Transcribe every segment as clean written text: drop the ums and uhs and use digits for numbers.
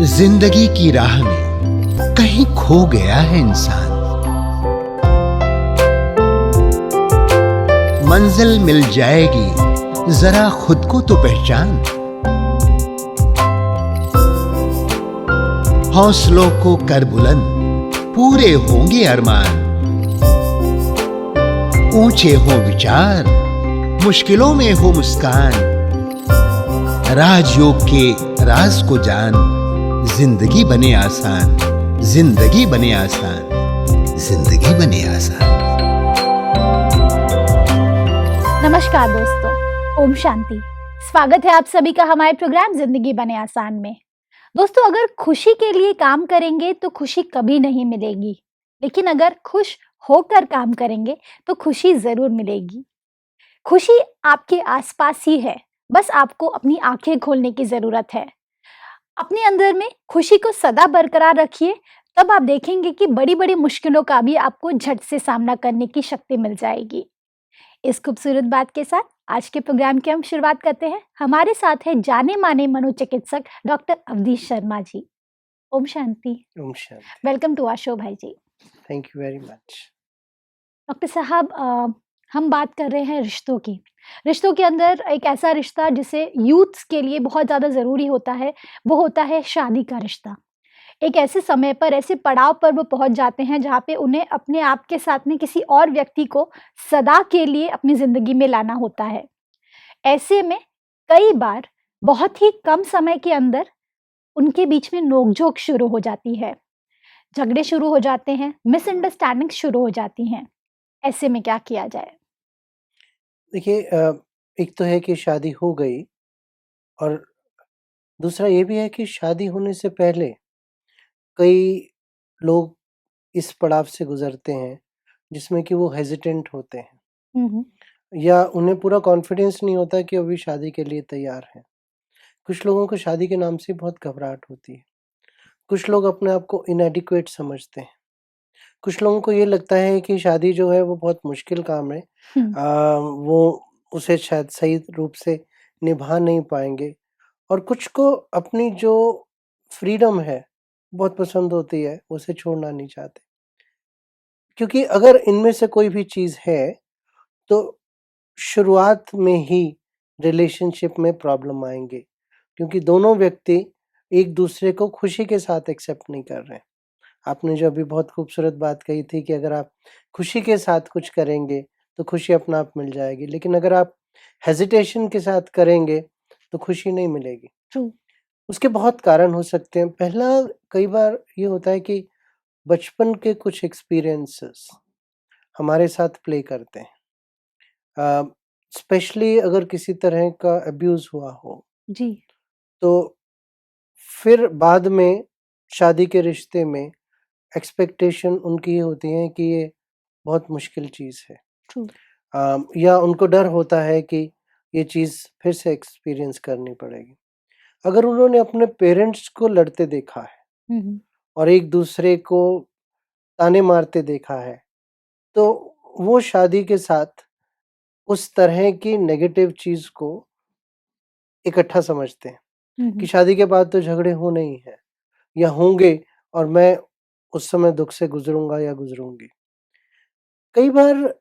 जिंदगी की राह में कहीं खो गया है इंसान। मंजिल मिल जाएगी, जरा खुद को तो पहचान। हौसलों को कर बुलंद, पूरे होंगे अरमान। ऊंचे हो विचार, मुश्किलों में हो मुस्कान। राजयोग के राज को जान, जिंदगी बने आसान, जिंदगी बने आसान, जिंदगी बने आसान। नमस्कार दोस्तों, ओम शांति। स्वागत है आप सभी का हमारे प्रोग्राम जिंदगी बने आसान में। दोस्तों, अगर खुशी के लिए काम करेंगे तो खुशी कभी नहीं मिलेगी, लेकिन अगर खुश होकर काम करेंगे तो खुशी जरूर मिलेगी। खुशी आपके आसपास ही है, बस आपको अपनी आंखें खोलने की जरूरत है। अपने अंदर में खुशी को सदा बरकरार रखिए, तब आप देखेंगे कि बड़ी बड़ी मुश्किलों का भी आपको झट से सामना करने की शक्ति मिल जाएगी। इस खूबसूरत बात के साथ आज के प्रोग्राम की हम शुरुआत करते हैं। हमारे साथ है जाने माने मनोचिकित्सक डॉक्टर अवधीश शर्मा जी। ओम शांति। ओम शांति। वेलकम टू आवर शो भाई जी। Thank you very much. Doctor साहब, हम बात कर रहे हैं रिश्तों की। रिश्तों के अंदर एक ऐसा रिश्ता जिसे यूथ्स के लिए बहुत ज़्यादा ज़रूरी होता है, वो होता है शादी का रिश्ता। एक ऐसे समय पर, ऐसे पड़ाव पर वो पहुंच जाते हैं जहाँ पे उन्हें अपने आप के साथ में किसी और व्यक्ति को सदा के लिए अपनी ज़िंदगी में लाना होता है। ऐसे में कई बार बहुत ही कम समय के अंदर उनके बीच में नोक-झोंक शुरू हो जाती है, झगड़े शुरू हो जाते हैं, मिसअंडरस्टैंडिंग शुरू हो जाती हैं। ऐसे में क्या किया जाए? देखिए, एक तो है कि शादी हो गई और दूसरा ये भी है कि शादी होने से पहले कई लोग इस पड़ाव से गुजरते हैं जिसमें कि वो हेजिटेंट होते हैं हुँ, हुँ। या उन्हें पूरा कॉन्फिडेंस नहीं होता कि अभी शादी के लिए तैयार हैं। कुछ लोगों को शादी के नाम से बहुत घबराहट होती है। कुछ लोग अपने आप को इनएडिक्वेट समझते हैं। कुछ लोगों को ये लगता है कि शादी जो है वो बहुत मुश्किल काम है। हुँ, वो उसे शायद सही रूप से निभा नहीं पाएँगे और कुछ को अपनी जो फ्रीडम है, बहुत पसंद होती है, उसे छोड़ना नहीं चाहते। क्योंकि अगर इनमें से कोई भी चीज़ है, तो शुरुआत में ही रिलेशनशिप में प्रॉब्लम आएँगे, क्योंकि दोनों व्यक्ति एक-दूसरे को खुशी के साथ एक्सेप्ट नहीं कर रहे हैं। आपने जो अभी बहुत खूबसूरत बात कही थी कि अगर आप खुशी के साथ कुछ करेंगे, तो खुशी अपने आप मिल जाएगी, लेकिन अगर आप हेजिटेशन के साथ करेंगे, तो खुशी नहीं मिलेगी। ट्रू। उसके बहुत कारण हो सकते हैं। पहला, कई बार ये होता है कि बचपन के कुछ एक्सपीरियंसेस हमारे साथ प्ले करते हैं। स्पेशली अगर किसी तरह का अब्यूज़ हुआ हो, जी। तो फिर बाद में शादी के रिश्ते में एक्सपेक्टेशन उनकी ये होती है कि ये बहुत मुश्किल चीज़ है। ट्रू। या उनको डर होता है कि ये चीज़ फिर से एक्सपीरियंस करनी पड़ेगी। अगर उन्होंने अपने पेरेंट्स को लड़ते देखा है हुँ, हुँ। और एक-दूसरे को ताने मारते देखा है, तो वो शादी के साथ उस तरह की नेगेटिव चीज़ को इकट्ठा समझते हैं हुँ, कि हुँ। शादी के बाद तो झगड़े होने ही हैं या होंगे और मैं उस समय दुःख से गुज़रूँगा या गुज़रूँगी। कई बार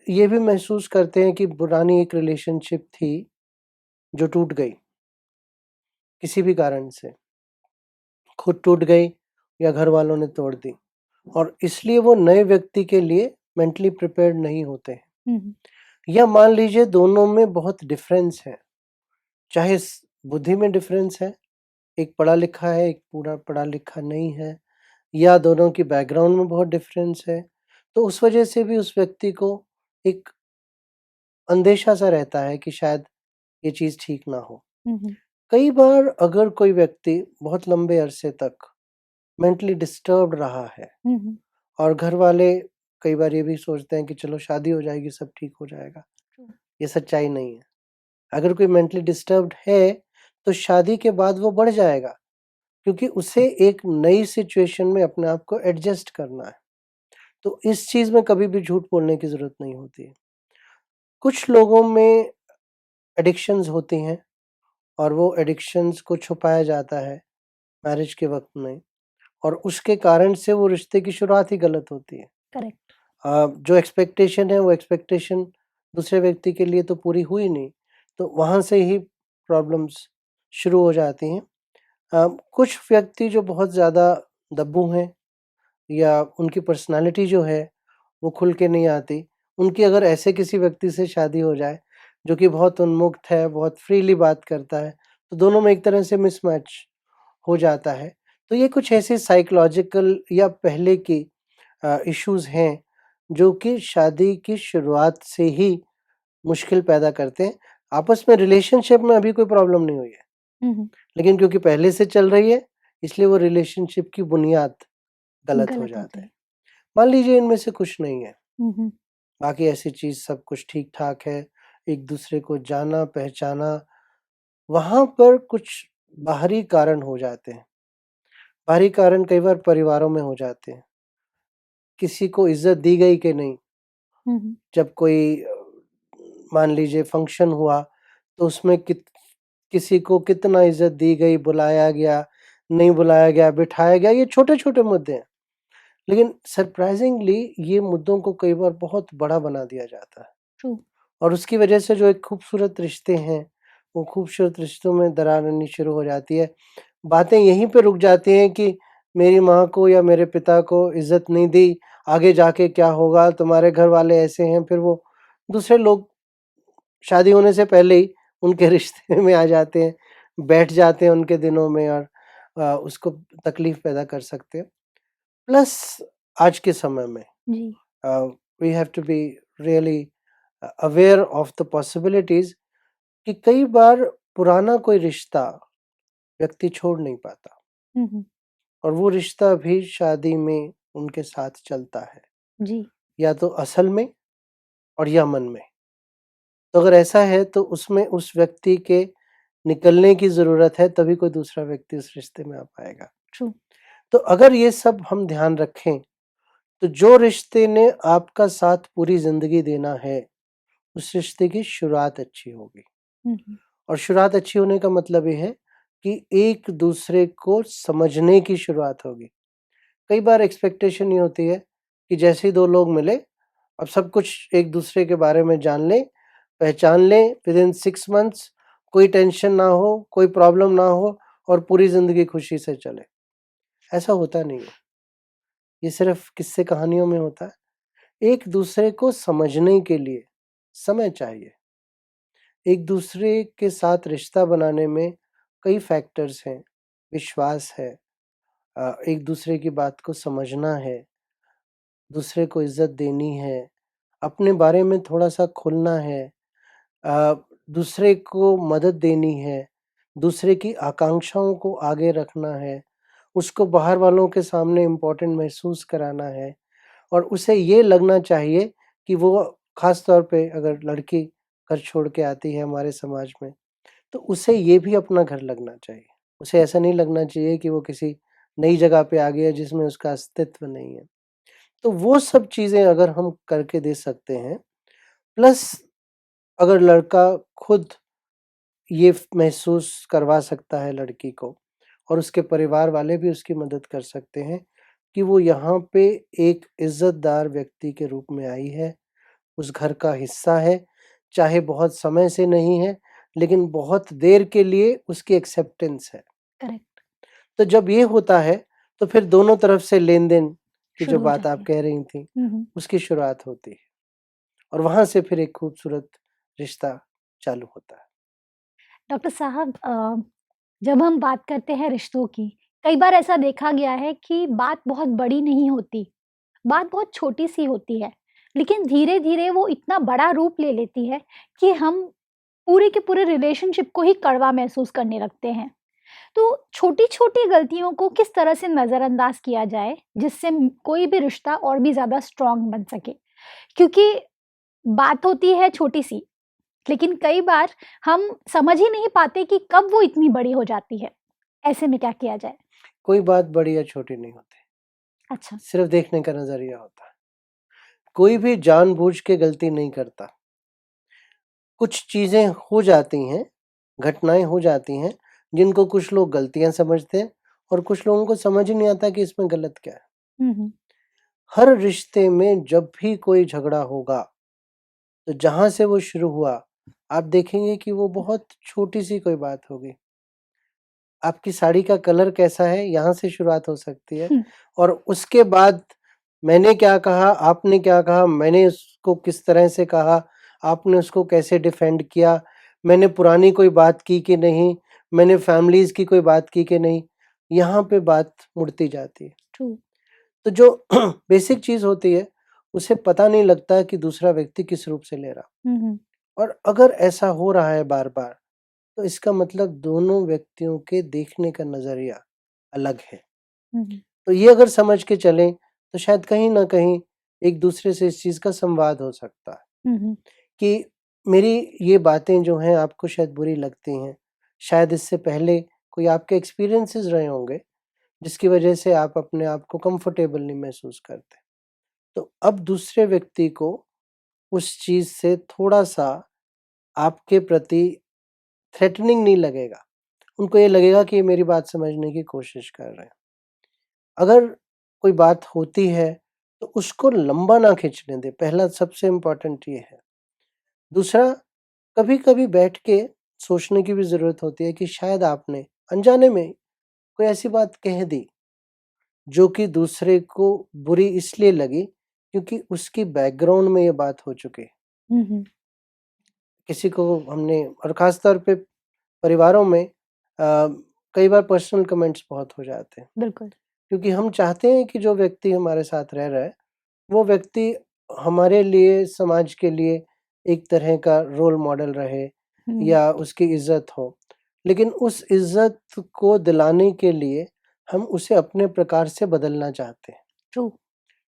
ये भी महसूस करते हैं कि पुरानी एक रिलेशनशिप थी जो टूट गई, किसी भी कारण से। खुद टूट गई या घर वालों ने तोड़ दी और इसलिए वो नए व्यक्ति के लिए मेंटली प्रिपेयर्ड नहीं होते हैं। हुँ, हुँ। या मान लीजिए दोनों में बहुत डिफरेंस है, चाहे बुद्धि में डिफरेंस है, एक पढ़ा लिखा है, एक पूरा पढ़ा लिखा नहीं है, या दोनों की बैकग्राउंड में बहुत डिफरेंस है, तो उस वजह से भी उस व्यक्ति को एक अंदेशा सा रहता है कि शायद ये चीज़ ठीक ना हो। हुँ, हुँ। कई बार अगर कोई व्यक्ति बहुत लंबे अरसे तक मेंटली डिस्टर्ब्ड रहा है हुँ, हुँ। और घर वाले कई बार ये भी सोचते हैं कि चलो शादी हो जाएगी, सब ठीक हो जाएगा। ट्रू। ये सच्चाई नहीं है। अगर कोई मेंटली डिस्टर्ब्ड है, तो शादी के बाद वो बढ़ जाएगा, क्योंकि उसे एक नई सिचुएशन में अपने आप को एडजस्ट करना है। तो इस चीज़ में कभी भी झूठ बोलने की ज़रूरत नहीं होती है। कुछ लोगों में एडिक्शंस होती हैं और वो एडिक्शंस को छुपाया जाता है मैरिज के वक़्त में, और उसके कारण से वो रिश्ते की शुरुआत ही गलत होती है। करेक्ट। जो एक्सपेक्टेशन है वो एक्सपेक्टेशन दूसरे व्यक्ति के लिए तो पूरी हुई नहीं, तो वहाँ से ही प्रॉब्लम्स शुरू हो जाती हैं। कुछ व्यक्ति जो बहुत ज़्यादा दब्बू हैं या उनकी पर्सनैलिटी जो है वो खुल के नहीं आती, उनकी अगर ऐसे किसी व्यक्ति से शादी हो जाए जो कि बहुत उन्मुक्त है, बहुत फ्रीली बात करता है, तो दोनों में एक तरह से मिसमैच हो जाता है। तो ये कुछ ऐसे साइकोलॉजिकल या पहले की इश्यूज़ हैं जो कि शादी की शुरुआत से ही मुश्किल पैदा करते हैं। आपस में रिलेशनशिप में अभी कोई प्रॉब्लम नहीं हुई है, हुँ, हुँ। लेकिन क्योंकि पहले से चल रही है, इसलिए वो रिलेशनशिप की बुनियाद गलत हो गलत जाता होते है। हैं। मान लीजिए इनमें से कुछ नहीं है, हुँ, हुँ। बाकी ऐसी चीज़ सब कुछ ठीक-ठाक है, एक-दूसरे को जाना, पहचाना, वहाँ पर कुछ बाहरी कारण हो जाते हैं। बाहरी कारण कई बार परिवारों में हो जाते हैं। किसी को इज़्ज़त दी गई कि नहीं, हुँ, हुँ। जब कोई मान लीजिए फंक्शन हुआ, तो उसमें किसी को कितना इज़्ज़त दी गई, बुलाया गया, नहीं बुलाया गया, बिठाया गया, ये छोटे-छोटे मुद्दे हैं। लेकिन सरप्राइज़िंगली ये मुद्दों को कई बार बहुत बड़ा बना दिया जाता है, ट्रू। और उसकी वजह से जो एक खूबसूरत रिश्ते हैं, वो खूबसूरत रिश्तों में दरार आनी शुरू हो जाती है। बातें यहीं पे रुक जाती हैं कि मेरी माँ को या मेरे पिता को इज़्ज़त नहीं दी, आगे जाके क्या होगा, तुम्हारे घर वाले ऐसे हैं, फिर वो दूसरे लोग शादी होने से पहले ही उनके रिश्ते में आ जाते हैं, बैठ जाते हैं उनके दिनों में, और उसको तकलीफ़ पैदा कर सकते हैं। प्लस आज के समय में जी। We have to be really aware of the possibilities कि कई बार पुराना कोई रिश्ता व्यक्ति छोड़ नहीं पाता, हुँ, हुँ। और वो रिश्ता भी शादी में उनके साथ चलता है, जी। या तो असल में और या मन में। तो अगर ऐसा है तो उसमें उस व्यक्ति के निकलने की ज़रूरत है, तभी कोई दूसरा व्यक्ति उस रिश्ते में आ पाएगा। ट्रू। तो अगर ये सब हम ध्यान रखें, तो जो रिश्ते ने आपका साथ पूरी ज़िंदगी देना है, उस रिश्ते की शुरुआत अच्छी होगी। हुँ, हुँ। और शुरुआत अच्छी होने का मतलब ये है कि एक दूसरे को समझने की शुरुआत होगी। कई बार एक्सपेक्टेशन ये होती है कि जैसे ही 2 लोग मिले, अब सब कुछ एक दूसरे के बारे में जान लें, पहचान लें, विदिन 6 मंथ्स कोई टेंशन ना हो, कोई प्रॉब्लम ना हो, और पूरी ज़िंदगी खुशी से चले। ऐसा होता नहीं है, ये सिर्फ़ किस्से कहानियों में होता है। एक दूसरे को समझने के लिए समय चाहिए। एक दूसरे के साथ रिश्ता बनाने में कई फैक्टर्स हैं, विश्वास है, एक दूसरे की बात को समझना है, दूसरे को इज़्ज़त देनी है, अपने बारे में थोड़ा-सा खुलना है, अ, दूसरे को मदद देनी है, दूसरे की आकांक्षाओं को आगे रखना है, उसको बाहर वालों के सामने इम्पोर्टेंट महसूस कराना है, और उसे ये लगना चाहिए कि वो, ख़ास तौर पे अगर लड़की घर छोड़ के आती है हमारे समाज में, तो उसे ये भी अपना घर लगना चाहिए। उसे ऐसा नहीं लगना चाहिए कि वो किसी नई जगह पे आ गया है जिसमें उसका अस्तित्व नहीं है। तो वो सब चीज़ें अगर हम करके दे सकते हैं, प्लस अगर लड़का खुद ये महसूस करवा सकता है लड़की को, और उसके परिवार वाले भी उसकी मदद कर सकते हैं कि वो यहाँ पे एक इज़्ज़तदार व्यक्ति के रूप में आई है, उस घर का हिस्सा है, चाहे बहुत समय से नहीं है, लेकिन बहुत देर के लिए उसकी एक्सेप्टेंस है। करेक्ट। तो जब ये होता है, तो फिर दोनों तरफ से लेन-देन की जो शुरू हो बात जाती आप है। कह रही थीं, हुँ, हुँ। उसकी शुरुआत होती है, और वहाँ से फिर एक खूबसूरत रिश्ता चालू होता है। डॉक्टर साहब, जब हम बात करते हैं रिश्तों की, कई बार ऐसा देखा गया है कि बात बहुत बड़ी नहीं होती, बात बहुत छोटी-सी होती है, लेकिन धीरे-धीरे वो इतना बड़ा रूप ले लेती है कि हम पूरे के पूरे रिलेशनशिप को ही कड़वा महसूस करने लगते हैं। तो छोटी-छोटी गलतियों को किस तरह से नज़रअंदाज किया जाए, जिससे कोई भी रिश्ता और भी ज़्यादा स्ट्रॉन्ग बन सके? क्योंकि बात होती है छोटी-सी, लेकिन कई बार हम समझ ही नहीं पाते कि कब वो इतनी बड़ी हो जाती है। ऐसे में क्या किया जाए? कोई बात बड़ी या छोटी नहीं होती, अच्छा। सिर्फ़ देखने का नज़रिया होता है। कोई भी जानबूझ के गलती नहीं करता। कुछ चीज़ें हो जाती हैं, घटनाएँ हो जाती हैं, जिनको कुछ लोग गलतियाँ समझते हैं और कुछ लोगों को समझ ही नहीं आता कि इसमें गलत क्या है। हम्म। हर रिश्ते में जब भी कोई झगड़ा होगा, तो जहाँ से वो शुरू हुआ, आप देखेंगे कि वो बहुत छोटी-सी कोई बात होगी। आपकी साड़ी का कलर कैसा है, यहाँ से शुरुआत हो सकती है हम्म, और उसके बाद मैंने क्या कहा, आपने क्या कहा, मैंने उसको किस तरह से कहा, आपने उसको कैसे डिफेंड किया, मैंने पुरानी कोई बात की कि नहीं, मैंने फैमिलीज़ की कोई बात की कि नहीं, यहाँ पे बात मुड़ती जाती है। ट्रू। तो जो बेसिक चीज़ होती है, उसे पता नहीं लगता कि दूसरा व्यक्ति किस रूप से ले रहा। हम्म। और अगर ऐसा हो रहा है बार-बार, तो इसका मतलब दोनों व्यक्तियों के देखने का नज़रिया अलग है। हम्म। तो ये अगर समझ के चलें, तो शायद कहीं न कहीं एक दूसरे से इस चीज़ का संवाद हो सकता है हम्म। कि मेरी ये बातें जो हैं आपको शायद बुरी लगती हैं। शायद इससे पहले कोई आपके एक्सपीरियंसेस रहे होंगे, जिसकी वजह से आप अपने आप को कंफर्टेबल नहीं महसूस करते। तो अब दूसरे व्यक्ति को उस चीज़ से थोड़ा-सा आपके प्रति थ्रेटनिंग नहीं लगेगा। उनको ये लगेगा कि ये मेरी बात समझने की कोशिश कर रहे हैं। अगर कोई बात होती है, तो उसको लंबा ना खींचने दें, पहला सबसे इम्पोर्टेंट ये है। दूसरा, कभी-कभी बैठ के सोचने की भी ज़रूरत होती है कि शायद आपने अनजाने में कोई ऐसी बात कह दी, जो कि दूसरे को बुरी इसलिए लगी क्योंकि उसकी बैकग्राउंड में ये बात हो चुकी है। हम्म। किसी को हमने और ख़ास तौर पे परिवारों में कई बार पर्सनल कमेंट्स बहुत हो जाते हैं, बिल्कुल। क्योंकि हम चाहते हैं कि जो व्यक्ति हमारे साथ रह रहा है, वो व्यक्ति हमारे लिए, समाज के लिए एक तरह का रोल मॉडल रहे हम्म। या उसकी इज़्ज़त हो। लेकिन उस इज़्ज़त को दिलाने के लिए हम उसे अपने प्रकार से बदलना चाहते हैं। ट्रू।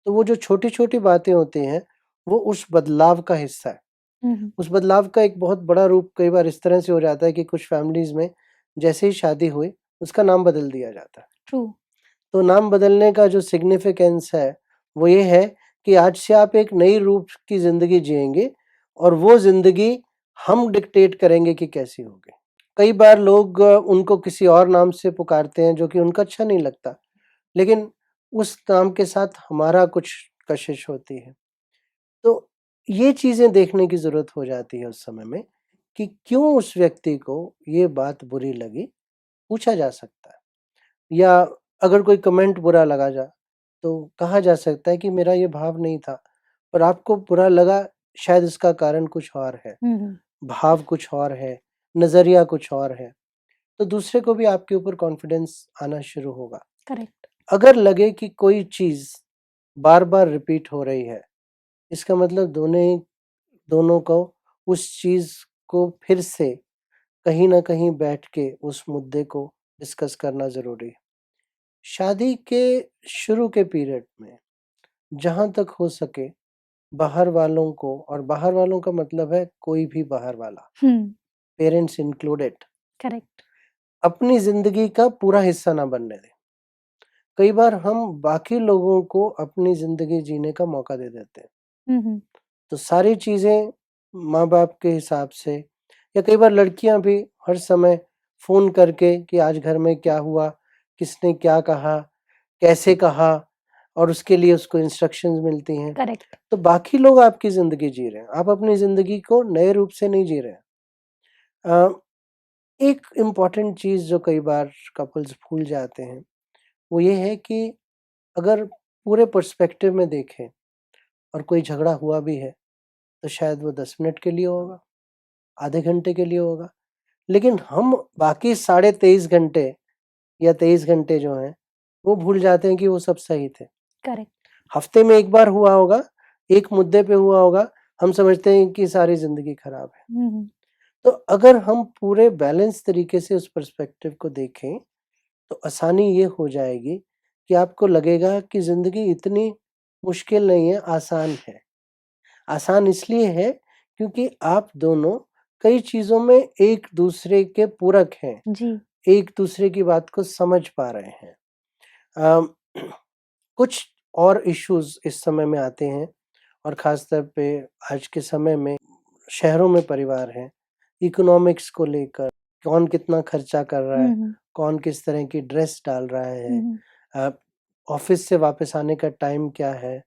तो वो जो छोटी-छोटी बातें होती हैं, वो उस बदलाव का हिस्सा है। हम्म। उस बदलाव का एक बहुत बड़ा रूप कई बार इस तरह से हो जाता है कि कुछ फैमिलीज़ में जैसे ही शादी हुई, उसका नाम बदल दिया जाता है। ट्रू। तो नाम बदलने का जो सिग्निफिकेंस है, वो ये है कि आज से आप एक नई रूप की ज़िंदगी जिएँगे और वो ज़िंदगी हम डिक्टेट करेंगे कि कैसी होगी। कई बार लोग उनको किसी और नाम से पुकारते हैं जो कि उनको अच्छा नहीं लगता, लेकिन उस नाम के साथ हमारा कुछ कशिश होती है। तो ये चीज़ें देखने की ज़रूरत हो जाती है उस समय में कि क्यों उस व्यक्ति को ये बात बुरी लगी, पूछा जा सकता है। या अगर कोई कमेंट बुरा लगा तो कहा जा सकता है कि मेरा ये भाव नहीं था, पर आपको बुरा लगा, शायद इसका कारण कुछ और है, हम्म। भाव कुछ और है, नज़रिया कुछ और है। तो दूसरे को भी आपके ऊपर कॉन्फिडेंस आना शुरू होगा। करेक्ट। अगर लगे कि कोई चीज़ बार-बार रिपीट हो रही है, इसका मतलब दोनों को उस चीज़ को फिर से कहीं न कहीं बैठ के उस मुद्दे को डिस्कस करना ज़रूरी है। शादी के शुरू के पीरियड में जहाँ तक हो सके बाहर वालों को, और बाहर वालों का मतलब है कोई भी बाहर वाला, हम्म। Parents included, correct. अपनी ज़िंदगी का पूरा हिस्सा ना बनने दें। कई बार हम बाकी लोगों को अपनी ज़िंदगी जीने का मौका दे देते हैं। हम्म। तो सारी चीज़ें माँ-बाप के हिसाब से, या कई बार लड़कियाँ भी हर समय फ़ोन करके कि आज घर में क्या हुआ, किसने क्या कहा, कैसे कहा, और उसके लिए उसको इंस्ट्रक्शंस मिलती हैं। करेक्ट। तो बाकी लोग आपकी ज़िंदगी जी रहे हैं, आप अपनी ज़िंदगी को नए रूप से नहीं जी रहे हैं। अ, एक इम्पॉर्टेंट चीज़ जो कई बार कपल्स भूल जाते हैं, वो ये है कि अगर पूरे पर्सपेक्टिव में देखें और कोई झगड़ा हुआ भी है, तो शायद वो 10 मिनट के लिए होगा, आधे घंटे के लिए होगा। लेकिन हम बाकी साढ़े 23 घंटे या 23 घंटे जो हैं, वो भूल जाते हैं कि वो सब सही थे। करेक्ट। हफ्ते में 1 बार हुआ होगा, एक मुद्दे पे हुआ होगा, हम समझते हैं कि सारी ज़िंदगी खराब है। हम्म। तो अगर हम पूरे बैलेंस तरीके से उस पर्सपेक्टिव को देखें, तो आसानी ये हो जाएगी कि आपको लगेगा कि ज़िंदगी इतनी मुश्किल नहीं है, आसान है। आसान इसलिए है क्योंकि आप दोनों कई चीज़ों में एक-दूसरे के पूरक हैं, जी। एक-दूसरे की बात को समझ पा रहे हैं। अ, कुछ और इश्यूज़ इस समय में आते हैं और ख़ास तौर पे आज के समय में शहरों में परिवार हैं, इकोनॉमिक्स को लेकर, कौन कितना खर्चा कर रहा है, हम्म। कौन किस तरह की ड्रेस डाल रहा है, हुँ, हुँ। ऑफिस से वापस आने का टाइम क्या है,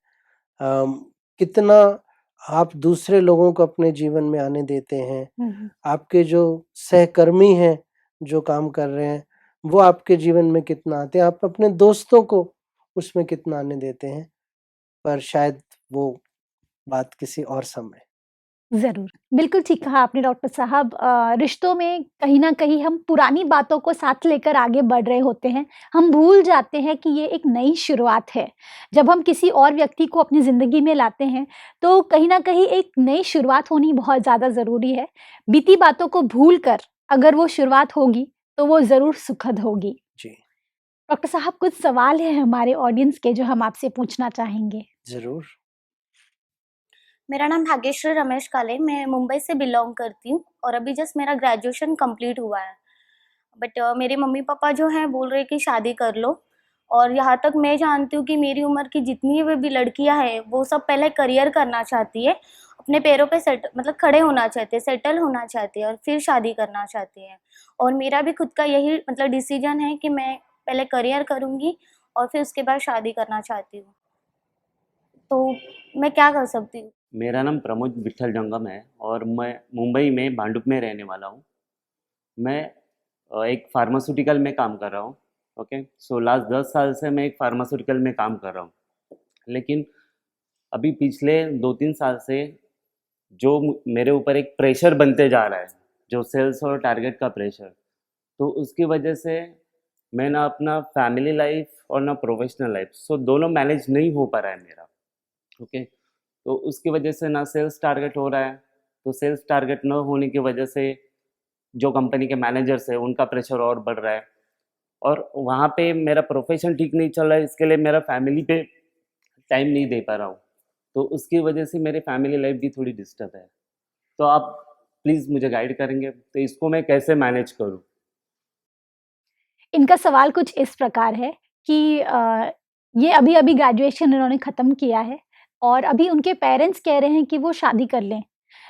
कितना आप दूसरे लोगों को अपने जीवन में आने देते हैं, हुँ, हुँ। आपके जो सहकर्मी हैं, जो काम कर रहे हैं, वो आपके जीवन में कितना आते हैं, आप अपने दोस्तों को उसमें कितना आने देते हैं, पर शायद वो बात किसी और समय। ज़रूर, बिल्कुल ठीक कहा आपने डॉक्टर साहब। रिश्तों में कहीं न कहीं हम पुरानी बातों को साथ लेकर आगे बढ़ रहे होते हैं। हम भूल जाते हैं कि ये एक नई शुरुआत है। जब हम किसी और व्यक्ति को अपनी ज़िंदगी में लाते हैं, तो कहीं न कहीं एक नई शुरुआत होनी बहुत ज़्यादा ज़रूरी है। बीती बातों को भूल कर अगर वो शुरुआत होगी, तो वो ज़रूर सुखद होगी। जी, डॉक्टर साहब कुछ सवाल हैं हमारे ऑडियंस के जो हम आपसे पूछना चाहेंगे। ज़रूर। मेरा नाम भाग्यश्री रमेश काले, मैं मुंबई से बिलॉन्ग करती हूँ और अभी जस्ट मेरा ग्रेजुएशन कंप्लीट हुआ है। बट मेरे मम्मी-पापा जो हैं बोल रहे हैं कि शादी कर लो और यहाँ तक मैं जानती हूँ कि मेरी उम्र की जितनी भी लड़कियाँ हैं, वो सब पहले करियर करना चाहती है, अपने पैरों पे मतलब खड़े होना चाहते हैं, सेटल होना चाहते हैं और फिर शादी करना चाहते हैं। और मेरा भी खुद का यही मतलब डिसीजन है कि मैं पहले करियर करूँगी और फिर उसके बाद शादी करना चाहती हूँ। तो मैं क्या कर सकती हूँ? मेरा नाम प्रमोद विट्ठल जंगम है और मैं मुंबई में भांडुप में रहने वाला हूँ। मैं एक फार्मास्यूटिकल में काम कर रहा हूँ। ओके, सो लास्ट 10 साल से मैं एक फार्मास्यूटिकल में काम कर रहा हूँ। लेकिन अभी पिछले 2-3 साल से जो मेरे ऊपर एक प्रेशर बनते जा रहा है, जो सेल्स और टारगेट का प्रेशर, तो उसकी वजह से मैं ना अपना फैमिली लाइफ और ना प्रोफेशनल लाइफ, सो दोनों मैनेज नहीं हो पा रहा है मेरा। ओके, तो उसकी वजह से ना सेल्स टारगेट हो रहा है, तो सेल्स टारगेट न होने की वजह से जो कंपनी के मैनेजर्स है उनका प्रेशर और बढ़ रहा है और वहाँ पे मेरा प्रोफेशन ठीक नहीं चल रहा है, इसके लिए मेरा फैमिली पे टाइम नहीं दे पा रहा हूँ, तो उसकी वजह से मेरी फैमिली लाइफ भी थोड़ी डिस्टर्ब है। तो आप प्लीज़ मुझे गाइड करेंगे तो इसको मैं कैसे मैनेज करूँ? इनका सवाल कुछ इस प्रकार है कि ये अभी-अभी ग्रेजुएशन इन्होंने ख़त्म किया है और अभी उनके पेरेंट्स कह रहे हैं कि वो शादी कर लें।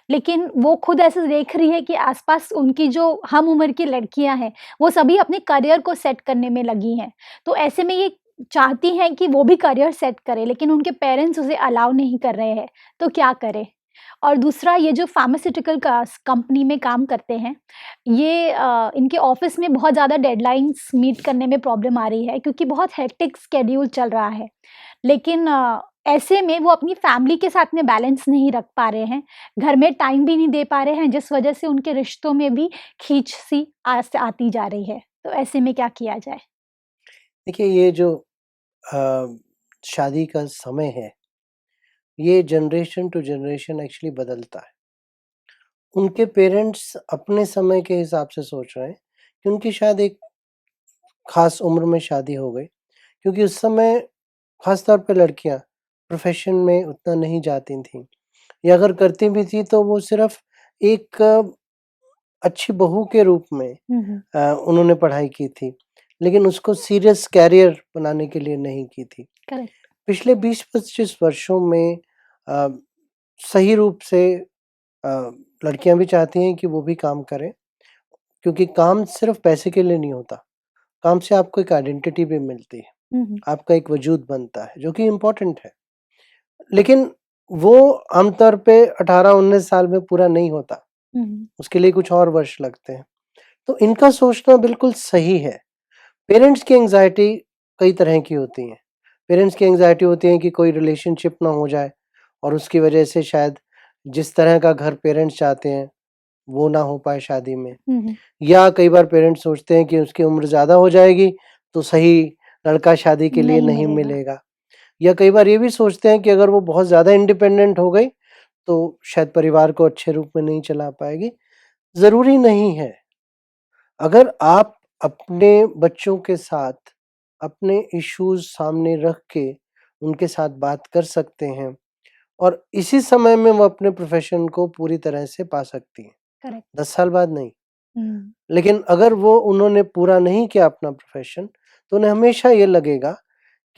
लेकिन वो खुद ऐसे देख रही है कि आस-पास उनकी जो हम उम्र की लड़कियाँ हैं, वो सभी अपने करियर को सेट करने में लगी हैं। तो ऐसे में ये चाहती हैं कि वो भी करियर सेट करे, लेकिन उनके पेरेंट्स उसे अलाउ नहीं कर रहे हैं, तो क्या करें? और दूसरा ये जो फार्मास्यूटिकल का कंपनी में काम करते हैं, ये इनके ऑफ़िस में बहुत ज़्यादा डेडलाइन्स मीट करने में प्रॉब्लम आ रही है क्योंकि बहुत हेक्टिक शेड्यूल चल रहा है। लेकिन ऐसे में वो अपनी फैमिली के साथ में बैलेंस नहीं रख पा रहे हैं, घर में टाइम भी नहीं दे पा रहे हैं, जिस वजह से उनके रिश्तों में भी खींच-सी आती जा रही है। तो ऐसे में क्या किया जाए? देखिए ये जो अ, शादी का समय है, ये जनरेशन टू जनरेशन एक्चुअली बदलता है। उनके पेरेंट्स अपने समय के हिसाब से सोच रहे हैं कि उनकी शायद एक ख़ास उम्र में शादी हो गई, क्योंकि उस समय ख़ास तौर पे लड़कियाँ प्रोफ़ेशन में उतना नहीं जाती थीं या अगर करती भी थी तो वो सिर्फ़ एक अच्छी बहू के रूप में हुँ, हुँ। उन्होंने पढ़ाई की थी, लेकिन उसको सीरियस करियर बनाने के लिए नहीं की थी। करेक्ट। पिछले 20-25 वर्षों में अ, सही रूप से लड़कियाँ भी चाहती हैं कि वो भी काम करें, क्योंकि काम सिर्फ़ पैसे के लिए नहीं होता, काम से आपको एक आइडेंटिटी भी मिलती है, हुँ, हुँ। आपका एक वजूद बनता है, जो कि इम्पोर्टेंट है। लेकिन वो आमतौर पे 18-19 साल में पूरा नहीं होता, हुँ, हुँ। उसके लिए कुछ और वर्ष लगते हैं। तो इनका सोचना बिल्कुल सही है। पेरेंट्स की एंग्ज़ायटी कई तरह की होती हैं। पेरेंट्स की एंग्ज़ायटी होती है कि कोई रिलेशनशिप ना हो जाए और उसकी वजह से शायद जिस तरह का घर पेरेंट्स चाहते हैं, वो ना हो पाए शादी में। हुँ, हुँ। या कई बार पेरेंट्स सोचते हैं कि उसकी उम्र ज़्यादा हो जाएगी, तो सही लड़का शादी के लिए नहीं नहीं मिलेगा। मिलेगा। या कई बार ये भी सोचते हैं कि अगर वो बहुत ज़्यादा इंडिपेंडेंट हो गई, तो शायद परिवार को अच्छे रूप में नहीं चला पाएगी। ज़रूरी नहीं है। अगर आप अपने बच्चों के साथ अपने इश्यूज़ सामने रख के उनके साथ बात कर सकते हैं और इसी समय में वो अपने प्रोफ़ेशन को पूरी तरह से पा सकती हैं, करेक्ट। 10 साल बाद नहीं। हुँ। लेकिन अगर वो उन्होंने पूरा नहीं किया अपना प्रोफ़ेशन, तो उन्हें हमेशा ये लगेगा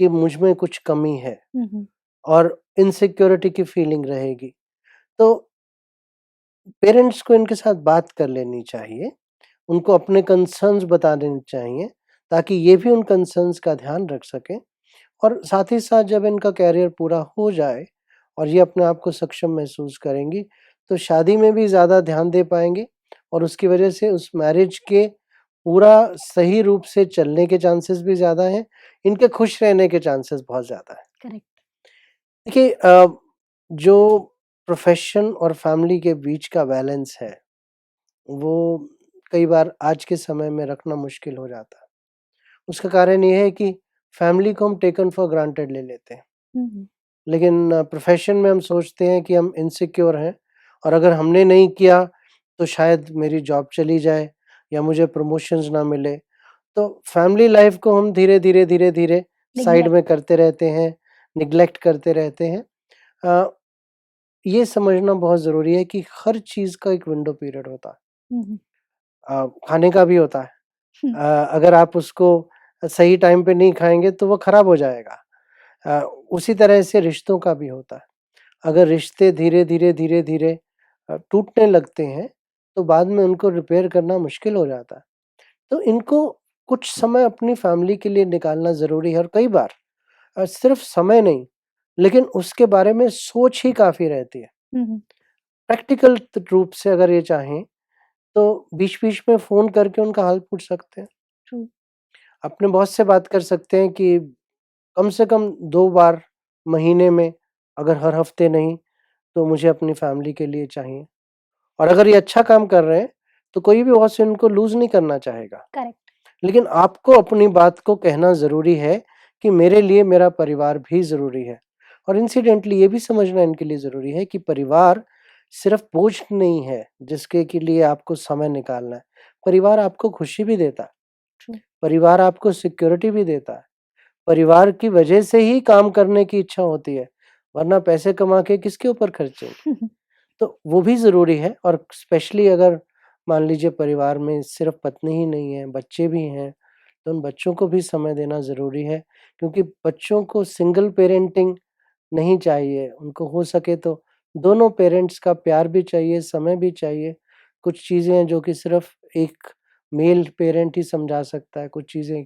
कि मुझ में कुछ कमी है हुँ, हुँ। और इनसिक्योरिटी की फीलिंग रहेगी। तो पेरेंट्स को इनके साथ बात कर लेनी चाहिए उनको अपने कंसर्न्स बता देने चाहिए ताकि ये भी उन कंसर्न्स का ध्यान रख सकें। और साथ ही साथ जब इनका करियर पूरा हो जाए और ये अपने आप को सक्षम महसूस करेंगी, तो शादी में भी ज़्यादा ध्यान दे पाएँगे और उसकी वजह से उस मैरिज के पूरा सही रूप से चलने के चांसेस भी ज़्यादा हैं, इनके खुश रहने के चांसेस बहुत ज़्यादा हैं। करेक्ट। देखिए जो प्रोफ़ेशन और फैमिली के बीच का बैलेंस है, वो कई बार आज के समय में रखना मुश्किल हो जाता है। उसका कारण ये है कि फैमिली को हम टेकन फॉर ग्रांटेड ले लेते हैं। हुँ, लेकिन प्रोफ़ेशन में हम सोचते हैं कि हम इनसिक्योर हैं और अगर हमने नहीं किया तो शायद मेरी जॉब चली जाए या मुझे प्रमोशंस ना मिले। तो फैमिली लाइफ़ को हम धीरे-धीरे साइड में नेग्लेक्ट। करते रहते हैं, नेग्लेक्ट करते रहते हैं। अ, ये समझना बहुत ज़रूरी है कि हर चीज़ का एक विंडो पीरियड होता है। हुँ, खाने का भी होता है। हुँ, अगर आप उसको सही टाइम पे नहीं खाएँगे तो वो खराब हो जाएगा। अ, उसी तरह से रिश्तों का भी होता है। अगर रिश्ते धीरे-धीरे टूटने लगते हैं, तो बाद में उनको रिपेयर करना मुश्किल हो जाता है। तो इनको कुछ समय अपनी फैमिली के लिए निकालना ज़रूरी है और कई बार सिर्फ़ समय नहीं, लेकिन उसके बारे में सोच ही काफ़ी रहती है। हुँ, प्रैक्टिकल रूप से अगर ये चाहें, तो बीच-बीच में फ़ोन करके उनका हाल पूछ सकते हैं। ट्रू। अपने बॉस से बात कर सकते हैं कि कम से कम 2 बार महीने में, अगर हर हफ्ते नहीं, तो मुझे अपनी फैमिली के लिए चाहिए। और अगर ये अच्छा काम कर रहे हैं, तो कोई भी बॉस इनको लूज़ नहीं करना चाहेगा। करेक्ट। लेकिन आपको अपनी बात को कहना ज़रूरी है कि मेरे लिए मेरा परिवार भी ज़रूरी है। और इंसिडेंटली ये भी समझना इनके लिए ज़रूरी है कि परिवार सिर्फ़ बोझ नहीं है, जिसके के लिए आपको समय निकालना है। परिवार आपको खुशी भी देता है। ट्रू। परिवार आपको सिक्योरिटी भी देता है। परिवार की वजह से ही काम करने की इच्छा होती है, वरना पैसे कमा के किसके ऊपर खर्चेंगे? तो वो भी ज़रूरी है और स्पेशली अगर मान लीजिए परिवार में सिर्फ़ पत्नी ही नहीं है, बच्चे भी हैं, तो उन बच्चों को भी समय देना ज़रूरी है क्योंकि बच्चों को सिंगल पेरेंटिंग नहीं चाहिए, उनको हो सके तो दोनों पेरेंट्स का प्यार भी चाहिए, समय भी चाहिए। कुछ चीज़ें हैं जो कि सिर्फ़ एक मेल पेरेंट ही समझा सकता है, कुछ चीज़ें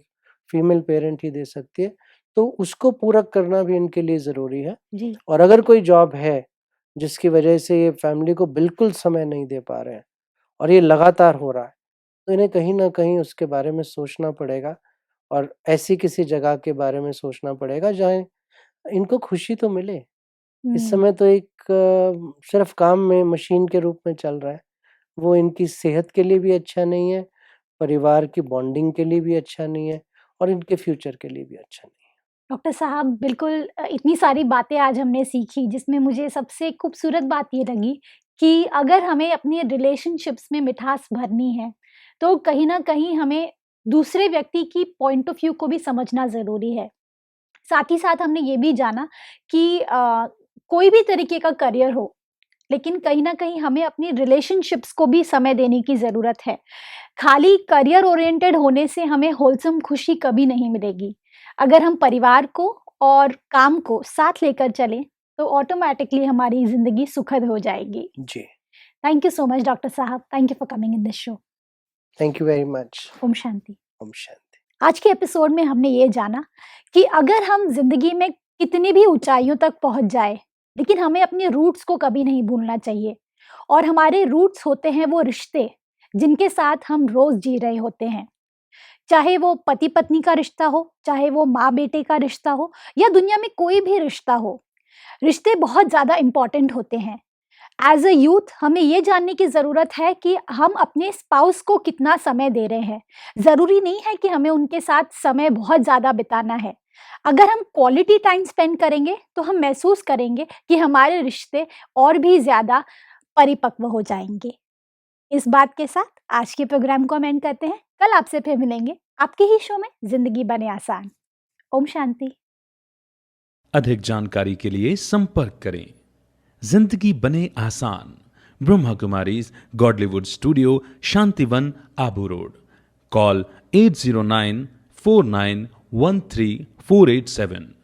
फीमेल पेरेंट ही दे सकती है, तो उसको पूरा करना भी इनके लिए ज़रूरी है। जी। और अगर कोई जॉब है, जिसकी वजह से ये फैमिली को बिल्कुल समय नहीं दे पा रहे हैं और ये लगातार हो रहा है, तो इन्हें कहीं न कहीं उसके बारे में सोचना पड़ेगा और ऐसी किसी जगह के बारे में सोचना पड़ेगा जहाँ इनको खुशी तो मिले। इस हुँ, समय तो एक सिर्फ़ काम में मशीन के रूप में चल रहा है, वो इनकी सेहत के लिए भी अच्छा नहीं है, परिवार की बॉन्डिंग के लिए भी अच्छा नहीं है और इनके फ्यूचर के लिए भी अच्छा नहीं है। डॉक्टर साहब बिल्कुल इतनी सारी बातें आज हमने सीखी जिसमें मुझे सबसे खूबसूरत बात ये लगी कि अगर हमें अपनी रिलेशनशिप्स में मिठास भरनी है, तो कहीं न कहीं हमें दूसरे व्यक्ति की पॉइंट ऑफ व्यू को भी समझना ज़रूरी है। साथ ही साथ हमने ये भी जाना कि कोई भी तरीके का करियर हो, लेकिन कहीं न कहीं हमें अपनी रिलेशनशिप्स को भी समय देने की ज़रूरत है। खाली करियर ओरिएंटेड होने से हमें होलसम खुशी कभी नहीं मिलेगी। अगर हम परिवार को और काम को साथ लेकर चलें, तो ऑटोमैटिकली हमारी ज़िंदगी सुखद हो जाएगी। जी, thank you so much doctor साहब। Thank you for coming in this show. Thank you very much. ओम शांति। ओम शांति। आज के एपिसोड में हमने ये जाना कि अगर हम ज़िंदगी में कितनी भी ऊँचाइयों तक पहुँच जाएँ, लेकिन हमें अपने रूट्स को कभी नहीं भूलना चाहिए। और हमारे रूट्स होते हैं वो रिश्ते, जिनके साथ हम रोज़ जी रहे होते हैं। चाहे वो पति-पत्नी का रिश्ता हो, चाहे वो माँ-बेटे का रिश्ता हो या दुनिया में कोई भी रिश्ता हो, रिश्ते बहुत ज़्यादा इम्पोर्टेंट होते हैं। एज़ अ यूथ हमें ये जानने की ज़रूरत है कि हम अपने स्पाउस को कितना समय दे रहे हैं। ज़रूरी नहीं है कि हमें उनके साथ समय बहुत ज़्यादा बिताना है। अगर हम क्वालिटी टाइम स्पेंड करेंगे, तो हम महसूस करेंगे कि हमारे रिश्ते और भी ज़्यादा परिपक्व हो जाएँगे। इस बात के साथ आज के प्रोग्राम को हम एंड करते हैं। कल आपसे फिर मिलेंगे आपके ही शो में ज़िंदगी बने आसान। ओम शांति। अधिक जानकारी के लिए संपर्क करें। जिंदगी बने आसान, Brahma Kumaris Godlywood studio, Shantivan, Abu road. Call 80949134887।